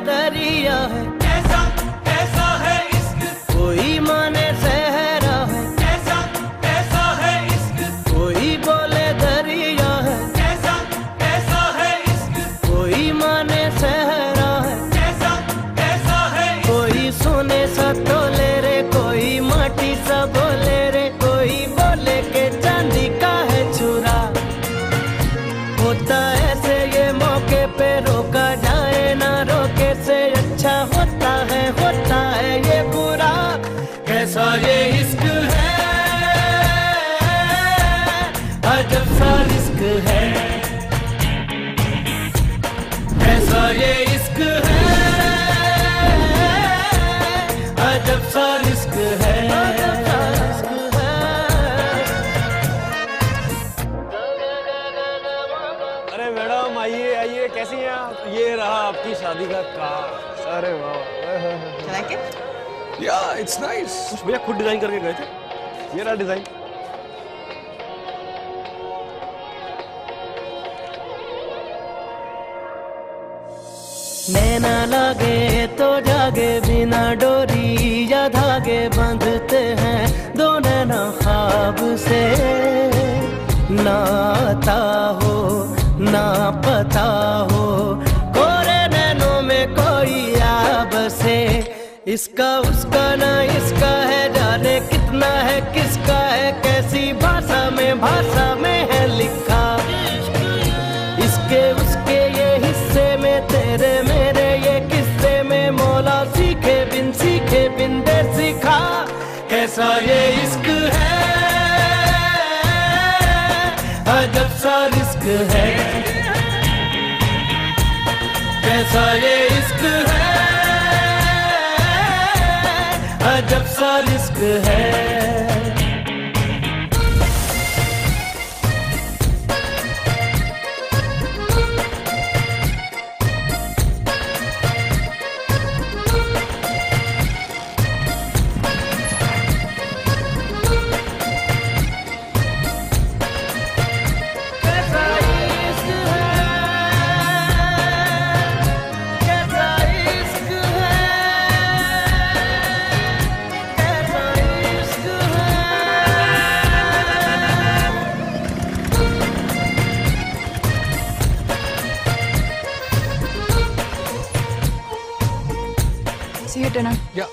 दरिया है, कैसा कैसा है इश्क, कोई माने सहरा है, कैसा कैसा है इश्क, कोई बोले दरिया है, कैसा कैसा है इश्क, कोई माने सहरा है, कैसा कैसा है, कोई सोने सा तोले रे, कोई माटी सा बोले रे, कोई बोले के चांदी का है चूरा। होता ऐसे ये मौके पे रोका जाए ना रोके से अच्छा होता है ये बुरा। कैसा ये इश्क है, अजब सा रिस्क है, कैसा ये इश्क है, अजब सा रिस्क है। अरे मैडम आइए आइए, कैसी हैं आप? ये रहा आपकी शादी का कार्ड। अरे वाह, लाइक इट? या इट्स नाइस। कुछ भैया खुद डिजाइन करके गए थे, ये रहा डिजाइन। नैना लागे तो जागे, बिना डोरी या धागे बांधते हैं दो नैना ख्वाब से। ना आता हो ना पता हो, कोरे नैनों में कोई याब से। इसका उसका ना इसका है, जाने कितना है किसका है, कैसी भाषा में है लिखा। इसके उसके ये हिस्से में, तेरे मेरे ये किस्से में, मौला सीखे बिन दे सिखा। कैसा ये इश्क है, अजब सा रिस्क है, कैसा ये इश्क है, अजब सा रिस्क है। See you at dinner. या